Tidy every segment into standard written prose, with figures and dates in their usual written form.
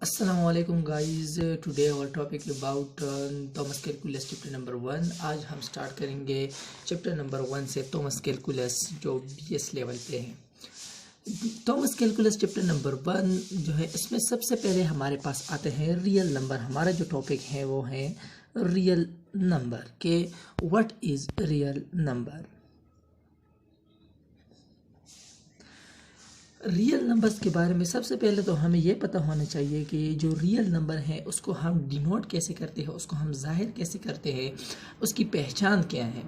Assalamu alaikum guys. Today our topic about Thomas calculus chapter number 1. आज हम start करेंगे chapter number 1 से Thomas calculus जो BS level पे है। थॉमस कैलकुलस चैप्टर नंबर 1 जो है इसमें सबसे पहले हमारे पास आते हैं रियल नंबर। हमारा जो टॉपिक है वो है रियल नंबर के what is real number. Real numbers के बारे में सबसे पहले तो हमें ये पता होना चाहिए कि जो रियल नंबर है उसको हम डिनोट कैसे करते हैं, उसको हम जाहिर कैसे करते हैं, उसकी पहचान क्या है।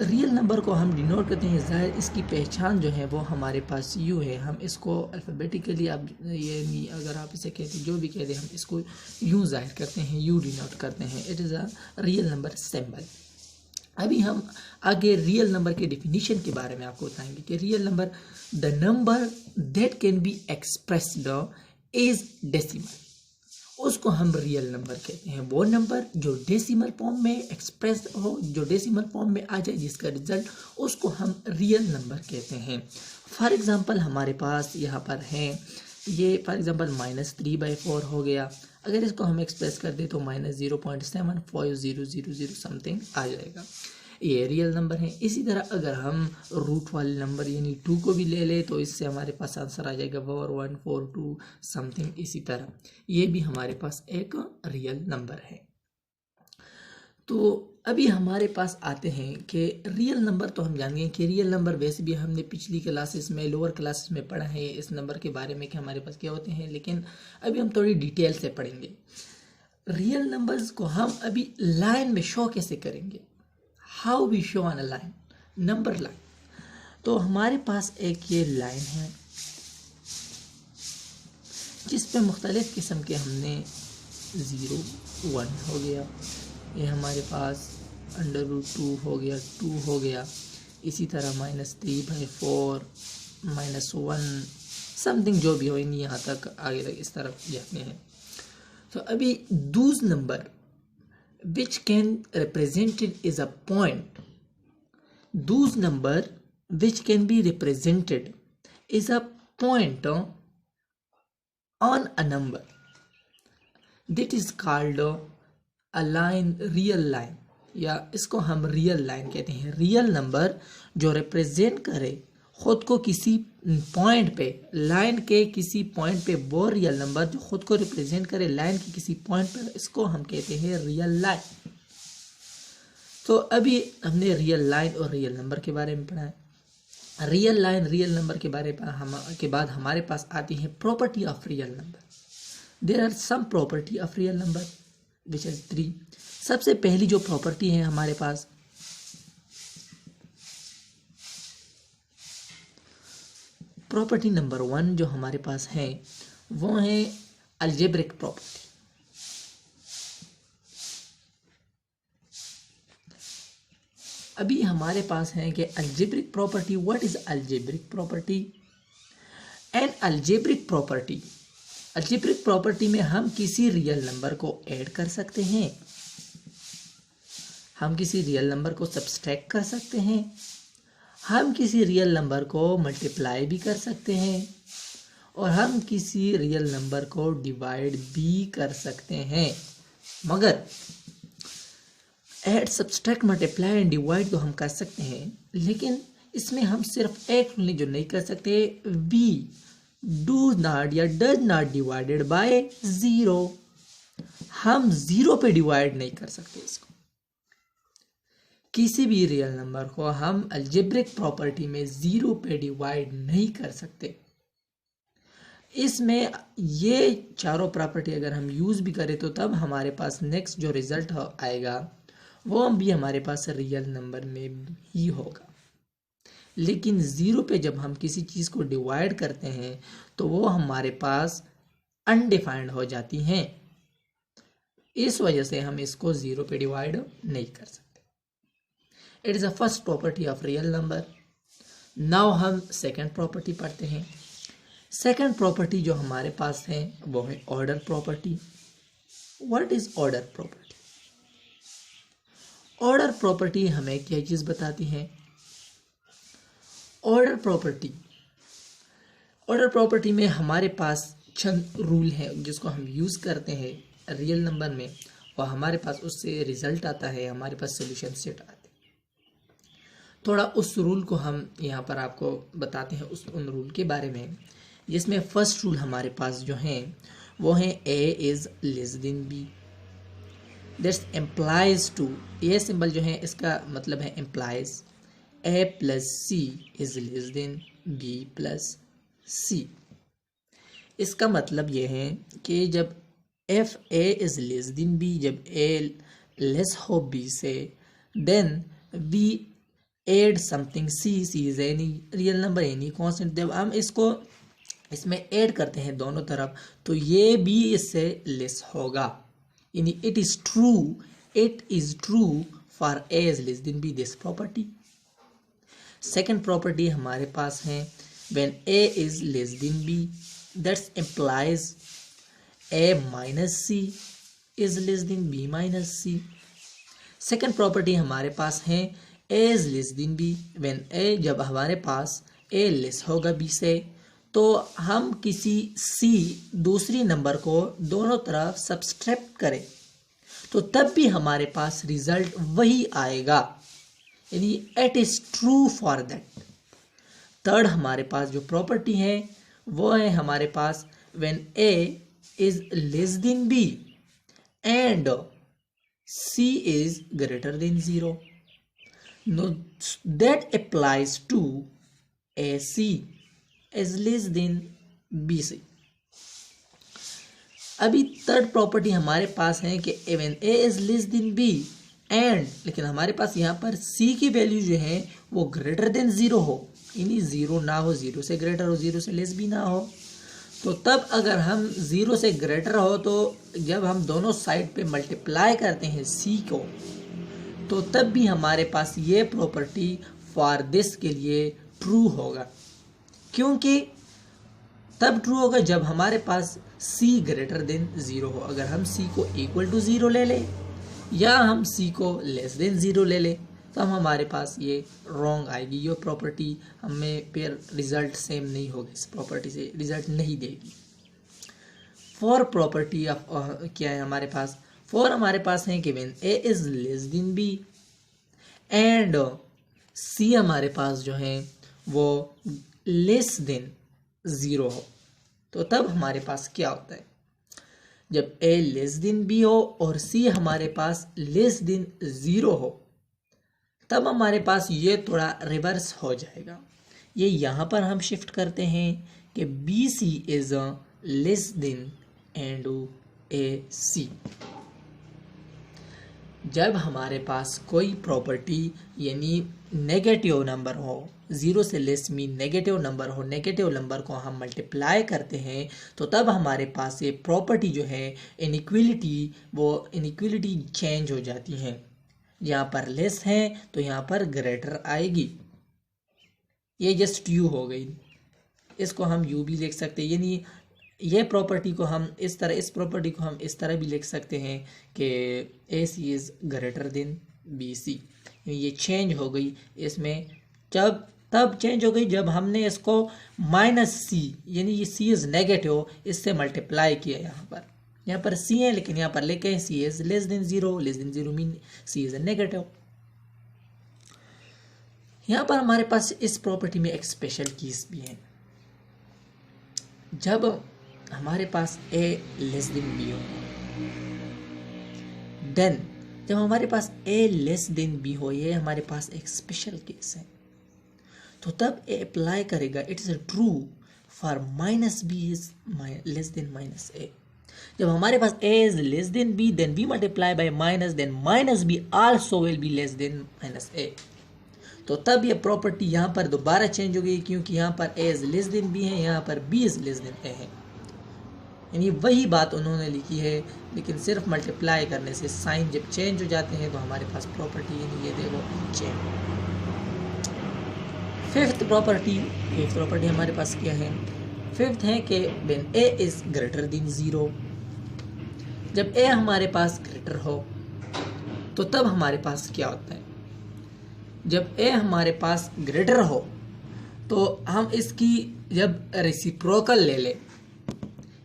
रियल नंबर को हम डिनोट करते हैं जाहिर, इसकी पहचान जो है वो हमारे पास यू है। हम इसको अल्फ़ाबेटिकली आप ये नहीं, अगर आप इसे कहते जो भी कहते हैं हम इसको यूँ जाहिर करते हैं, यू डिनोट करते हैं। It is a real number symbol. अभी हम आगे रियल नंबर के डिफिनीशन के बारे में आपको बताएंगे कि real number the number that can be expressed as decimal, उसको हम रियल नंबर कहते हैं। वो नंबर जो डेसिमल फॉर्म में एक्सप्रेस हो, जो डेसिमल फॉर्म में आ जाए, जिसका रिजल्ट, उसको हम रियल नंबर कहते हैं। फॉर एग्जांपल हमारे पास यहाँ पर है ये, फॉर एग्जांपल -3/4 हो गया। अगर इसको हम एक्सप्रेस कर दे तो -0.7500 समथिंग आ जाएगा। ये रियल नंबर है। इसी तरह अगर हम रूट वाले नंबर यानी 2 को भी ले ले तो इससे हमारे पास आंसर आ जाएगा 4142 समथिंग। इसी तरह ये भी हमारे पास एक रियल नंबर है। तो अभी हमारे पास आते हैं कि रियल नंबर तो हम जान गए कि रियल नंबर वैसे भी हमने पिछली क्लासेस में, लोअर क्लासेस में पढ़ा है इस नंबर के बारे में कि हमारे पास क्या होते हैं, लेकिन अभी हम थोड़ी डिटेल से पढ़ेंगे। रियल नंबर्स को हम अभी लाइन में शो कैसे करेंगे, how we show on a line, number line. तो हमारे पास एक ये लाइन है जिस पे मुख्तलिफ किस्म के हमने 0, 1 हो गया, ये हमारे पास √2 हो गया, 2 हो गया। इसी तरह -3/4 -1 समथिंग जो भी हो, यहाँ तक आगे तक इस तरफ जाते हैं। तो अभी दूस number which can represented is a point, those number which can be represented is a point on a number that is called a line, real line, या इसको हम रियल लाइन कहते हैं। रियल नंबर जो रिप्रेजेंट करे खुद को किसी पॉइंट पे, लाइन के किसी पॉइंट पे, वो रियल नंबर जो खुद को रिप्रेजेंट करे लाइन के किसी पॉइंट पर, इसको हम कहते हैं रियल लाइन। तो अभी हमने रियल लाइन और रियल नंबर के बारे में पढ़ा है। रियल लाइन, रियल नंबर के बारे में के बाद हमारे पास आती है property of real number. There are some property of real number which is 3। सबसे पहली जो प्रॉपर्टी है हमारे पास, प्रॉपर्टी नंबर 1 जो हमारे पास है वो है अलजेब्रिक प्रॉपर्टी। अभी हमारे पास है कि algebraic property, what is algebraic property and algebraic property. Algebraic property में हम किसी रियल नंबर को ऐड कर सकते हैं, हम किसी रियल नंबर को सब्सट्रैक्ट कर सकते हैं, हम किसी रियल नंबर को मल्टीप्लाई भी कर सकते हैं, और हम किसी रियल नंबर को डिवाइड भी कर सकते हैं। मगर add, subtract, multiply and divide तो हम कर सकते हैं, लेकिन इसमें हम सिर्फ एक जो नहीं कर सकते, वी डू नॉट या डज नॉट डिवाइडेड बाय 0। हम 0 पे डिवाइड नहीं कर सकते इसको। किसी भी रियल नंबर को हम अलजेब्रिक प्रॉपर्टी में 0 पे डिवाइड नहीं कर सकते। इसमें ये चारों प्रॉपर्टी अगर हम यूज भी करें तो तब हमारे पास नेक्स्ट जो रिजल्ट आएगा वो भी हमारे पास रियल नंबर में ही होगा। लेकिन 0 पे जब हम किसी चीज को डिवाइड करते हैं तो वो हमारे पास अनडिफाइंड हो जाती हैं। इस वजह से हम इसको 0 पे डिवाइड नहीं कर सकते। It is a first property of real number. Now हम सेकंड प्रॉपर्टी पढ़ते हैं। सेकंड प्रॉपर्टी जो हमारे पास है वो है order property. What is order property? Order property हमें क्या चीज बताती है? ऑर्डर प्रॉपर्टी में हमारे पास चंद रूल है जिसको हम यूज़ करते हैं रियल नंबर में और हमारे पास उससे रिजल्ट आता है, हमारे पास सोल्यूशन सेट आते हैं। थोड़ा उस रूल को हम यहाँ पर आपको बताते हैं, उन रूल के बारे में, जिसमें फर्स्ट रूल हमारे पास जो है वो है a is less than b। That's implies to, ये सिंबल जो है इसका मतलब है implies a plus c is less than b plus c। इसका मतलब ये है कि जब if a is less than b, जब ए लेस हो बी से, then we add something c, c is any real number, any constant. जब हम इसको इसमें ऐड करते हैं दोनों तरफ तो ये भी इससे लेस होगा, यानी it is true for a is less than b, this property. Second property हमारे पास है when a is less than b, that implies a minus c is less than b minus c। Second property हमारे पास है a is less than b when a, जब हमारे पास a less होगा b से तो हम किसी c दूसरी नंबर को दोनों तरफ सब्सट्रैक्ट करें तो तब भी हमारे पास रिजल्ट वही आएगा, यानी it is true for that. Third हमारे पास जो प्रॉपर्टी है वो है हमारे पास when a is less than b and c is greater than 0, no, that applies to ac is less than bc। अभी थर्ड प्रॉपर्टी हमारे पास है कि when a is less than b and, लेकिन हमारे पास यहाँ पर c की वैल्यू जो है वो ग्रेटर देन 0 हो, यानी 0 ना हो, 0 से ग्रेटर हो, 0 से लेस भी ना हो। तो तब अगर हम 0 से ग्रेटर हो तो जब हम दोनों साइड पे मल्टीप्लाई करते हैं c को तो तब भी हमारे पास ये प्रॉपर्टी फॉर दिस के लिए ट्रू होगा। क्योंकि तब ट्रू होगा जब हमारे पास c ग्रेटर देन 0 हो। अगर हम c को इक्वल टू 0 ले लें या हम c को लेस देन 0 ले लें तो हमारे पास ये रॉन्ग आएगी, ये प्रॉपर्टी हमें फिर रिजल्ट सेम नहीं होगा, इस प्रॉपर्टी से रिजल्ट नहीं देगी। फोर प्रॉपर्टी ऑफ क्या है हमारे पास, फोर हमारे पास है कि when a is less than b and c हमारे पास जो है वो लेस देन 0 हो तो तब हमारे पास क्या होता है, जब a लेस देन b हो और c हमारे पास लेस देन 0 हो तब हमारे पास ये थोड़ा रिवर्स हो जाएगा। ये यहाँ पर हम शिफ्ट करते हैं कि B C is less than and A C. जब हमारे पास कोई प्रॉपर्टी यानी नेगेटिव नंबर हो, 0 से लेस मीन नेगेटिव नंबर हो, नेगेटिव नंबर को हम मल्टीप्लाई करते हैं तो तब हमारे पास ये प्रॉपर्टी जो है इनइक्वलिटी, वो इनइक्वलिटी चेंज हो जाती है। यहाँ पर लेस है तो यहाँ पर ग्रेटर आएगी, ये जस्ट यू हो गई, इसको हम यू भी लिख सकते हैं। यानी ये प्रॉपर्टी को हम इस तरह, इस प्रॉपर्टी को हम इस तरह भी लिख सकते हैं कि A C is greater than B C. ये चेंज हो गई इसमें, जब तब चेंज हो गई जब हमने इसको माइनस सी, यानी ये सी इज़ नेगेटिव, इससे मल्टीप्लाई किया। यहाँ पर सी है लेकिन यहाँ पर लेके हैं C is less than 0, less than 0 mean C is negative. यहाँ पर हमारे पास इस प्रॉपर्टी में एक स्पेशल केस भी है, जब हमारे पास a लेस देन b हो, देन जब हमारे पास a लेस देन b हो, ये हमारे पास एक स्पेशल केस है तो तब a अप्लाई करेगा, it is true for minus b is less than minus a। जब हमारे पास a is less than b then b multiply by minus, then minus b also will be less than minus a। तो तब ये property यहाँ पर दोबारा change हो गई क्योंकि यहाँ पर a is less than b है, यहाँ पर b is less then a है। यानी वही बात उन्होंने लिखी है लेकिन सिर्फ मल्टीप्लाई करने से साइन जब चेंज हो जाते हैं तो हमारे पास प्रॉपर्टी यानी ये देखो चेंज। फिफ्थ प्रॉपर्टी हमारे पास क्या है, फिफ्थ है कि when a is greater than 0, जब a हमारे पास ग्रेटर हो तो तब हमारे पास क्या होता है, जब a हमारे पास ग्रेटर हो तो हम इसकी जब रेसिप्रोकल ले लें,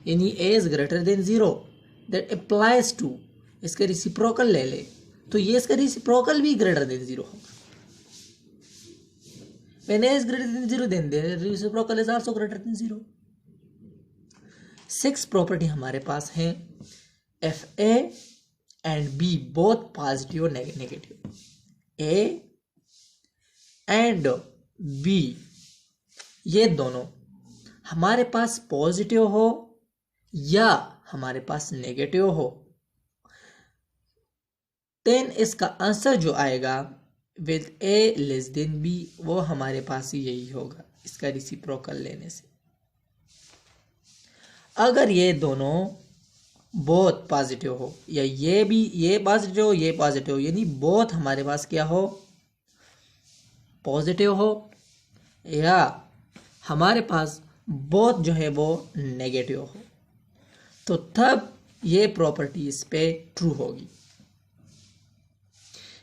यानी A is greater than 0 that applies to, इसका रिसिप्रोकल ले ले तो ये इसका रिसिप्रोकल भी ग्रेटर देन 0 होगा। When a is greater than 0 then the reciprocal is also greater than 0। 6 property हमारे पास हैं, if a and b both positive और नेगेटिव, ए एंड बी ये दोनों हमारे पास पॉजिटिव हो या हमारे पास नेगेटिव हो, देन इसका आंसर जो आएगा with a less than b वो हमारे पास यही होगा इसका रिसिप्रोकल लेने से। अगर ये दोनों बोथ पॉजिटिव हो या ये भी ये पॉजिटिव ये पॉजिटिव, यानी बोथ हमारे पास क्या हो, पॉजिटिव हो, या हमारे पास बोथ जो है वो नेगेटिव हो, तो तब ये प्रॉपर्टी इस पे ट्रू होगी।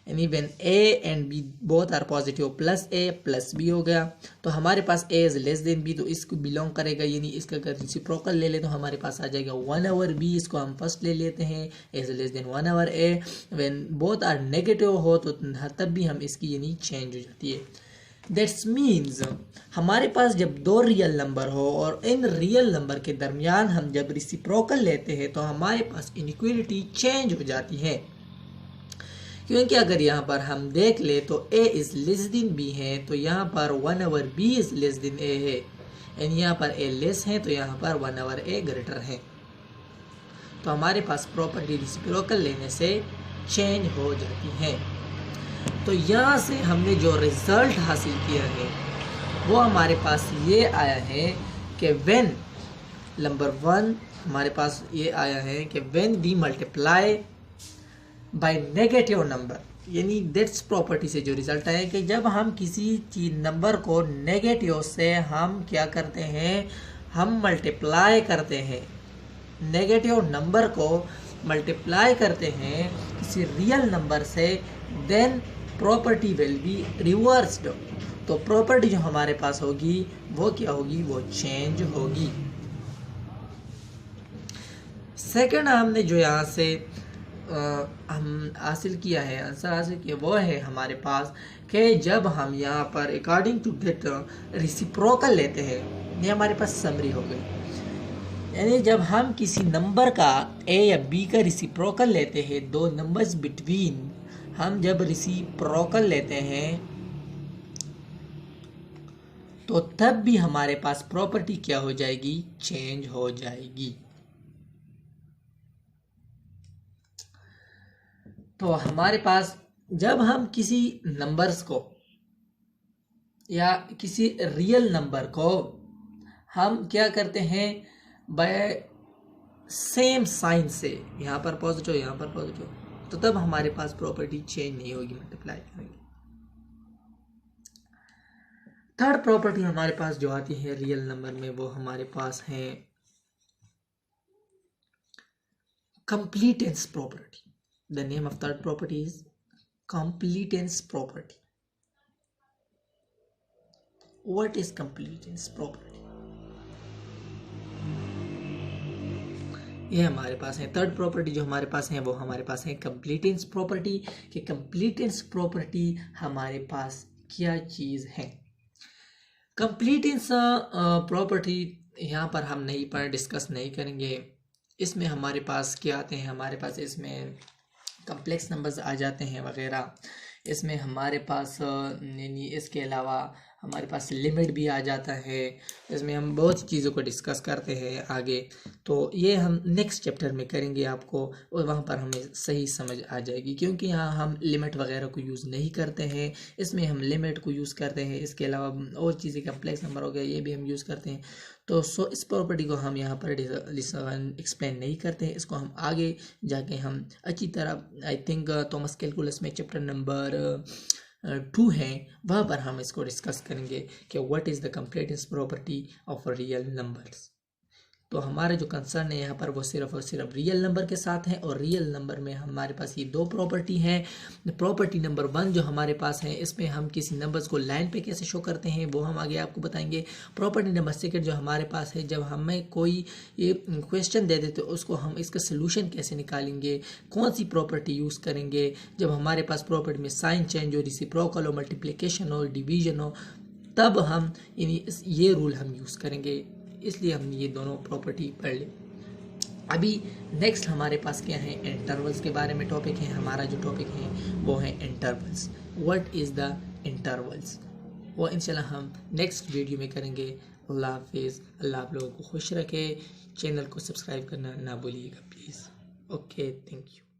यानी when a and b both are positive plus a plus b हो गया, तो हमारे पास a is less than b तो इसको बिलोंग करेगा, यानी इसका अगर रिसिप्रोकल ले ले तो हमारे पास आ जाएगा 1/b, इसको हम फर्स्ट ले लेते हैं, A is less than 1/a। When both are negative हो तो तब भी हम इसकी यानी चेंज हो जाती है। दैट्स मीन्स हमारे पास जब दो रियल नंबर हो और इन रियल नंबर के दरमियान हम जब रिसिप्रोकल लेते हैं तो हमारे पास इनइक्वालिटी चेंज हो जाती है, क्योंकि अगर यहाँ पर हम देख ले तो a is less than b है तो यहाँ पर 1/b is less then a है, एंड यहाँ पर a लेस है तो यहाँ पर 1/a ग्रेटर है, तो हमारे पास प्रॉपर्टी रिसिप्रोकल लेने से चेंज हो जाती है। तो यहाँ से हमने जो रिजल्ट हासिल किया है वो हमारे पास ये आया है कि व्हेन नंबर 1 हमारे पास ये आया है कि when we multiply by negative number, यानी दैट्स प्रॉपर्टी से जो रिजल्ट आया कि जब हम किसी चीज नंबर को नेगेटिव से हम क्या करते हैं, हम मल्टीप्लाई करते हैं, नेगेटिव नंबर को मल्टीप्लाई करते हैं किसी रियल नंबर से, then property will be reversed, तो प्रॉपर्टी जो हमारे पास होगी वो क्या होगी, वो चेंज होगी। सेकंड हमने जो यहाँ से हम हासिल किया है, आंसर हासिल किया, वो है हमारे पास कि जब हम यहाँ पर अकॉर्डिंग टू दैट रिसिप्रोकल लेते हैं, ये हमारे पास समरी हो गई। यानी जब हम किसी नंबर का ए या बी का रिसिप्रोकल लेते हैं, दो नंबर्स बिटवीन हम जब रिसिप्रोकल लेते हैं तो तब भी हमारे पास प्रॉपर्टी क्या हो जाएगी, चेंज हो जाएगी। तो हमारे पास जब हम किसी नंबर्स को या किसी रियल नंबर को हम क्या करते हैं, बाय सेम साइन से, यहाँ पर पॉजिटिव यहाँ पर पॉजिटिव, तो तब हमारे पास प्रॉपर्टी चेंज नहीं होगी, मल्टीप्लाई करेंगे। थर्ड प्रॉपर्टी हमारे पास जो आती है रियल नंबर में वो हमारे पास है completance property। The name of third property is completance property। What is completance property? ये हमारे पास है थर्ड प्रॉपर्टी जो हमारे पास है वो हमारे पास है completance property। कि completance property हमारे पास क्या चीज है। completance property यहाँ पर हम नहीं पर डिस्कस नहीं करेंगे। इसमें हमारे पास क्या आते हैं, हमारे पास इसमें कम्प्लेक्स नंबर्स आ जाते हैं वगैरह। इसमें हमारे पास यानी इसके अलावा हमारे पास लिमिट भी आ जाता है। इसमें हम बहुत चीज़ों को डिस्कस करते हैं आगे, तो ये हम नेक्स्ट चैप्टर में करेंगे आपको, और वहाँ पर हमें सही समझ आ जाएगी, क्योंकि यहाँ हम लिमिट वगैरह को यूज़ नहीं करते हैं। इसमें हम लिमिट को यूज़ करते हैं, इसके अलावा और चीज़ें कम्प्लेक्स नंबर हो गया ये भी हम यूज़ करते हैं। तो इस प्रॉपर्टी को हम यहाँ पर एक्सप्लेन नहीं करते हैं, इसको हम आगे जाके हम अच्छी तरह आई थिंक थॉमस कैलकुलस में चैप्टर नंबर 2 है, वहाँ पर हम इसको डिस्कस करेंगे कि what is the completeness property of real numbers. तो हमारा जो कंसर्न है यहाँ पर वो सिर्फ और सिर्फ रियल नंबर के साथ है, और रियल नंबर में हमारे पास ये दो प्रॉपर्टी हैं। प्रॉपर्टी नंबर 1 जो हमारे पास है, इसमें हम किसी नंबर्स को लाइन पे कैसे शो करते हैं वो हम आगे आपको बताएंगे। प्रॉपर्टी नंबर 2 जो हमारे पास है, जब हमें कोई क्वेश्चन दे देते तो उसको हम इसका सोल्यूशन कैसे निकालेंगे, कौन सी प्रॉपर्टी यूज़ करेंगे। जब हमारे पास प्रॉपर्टी में साइन चेंज हो, रेसिप्रोकल हो, मल्टीप्लिकेशन हो, डिवीजन हो, तब हम ये रूल हम यूज़ करेंगे। इसलिए हमने ये दोनों प्रॉपर्टी पढ़ ली। अभी नेक्स्ट हमारे पास क्या है, इंटरवल्स के बारे में टॉपिक है। हमारा जो टॉपिक है वो है intervals. What is the intervals, वो इंशाल्लाह हम नेक्स्ट वीडियो में करेंगे। अल्लाह हाफिज़। अल्लाह आप लोगों को खुश रखे। चैनल को सब्सक्राइब करना ना भूलिएगा प्लीज़। Okay, thank you.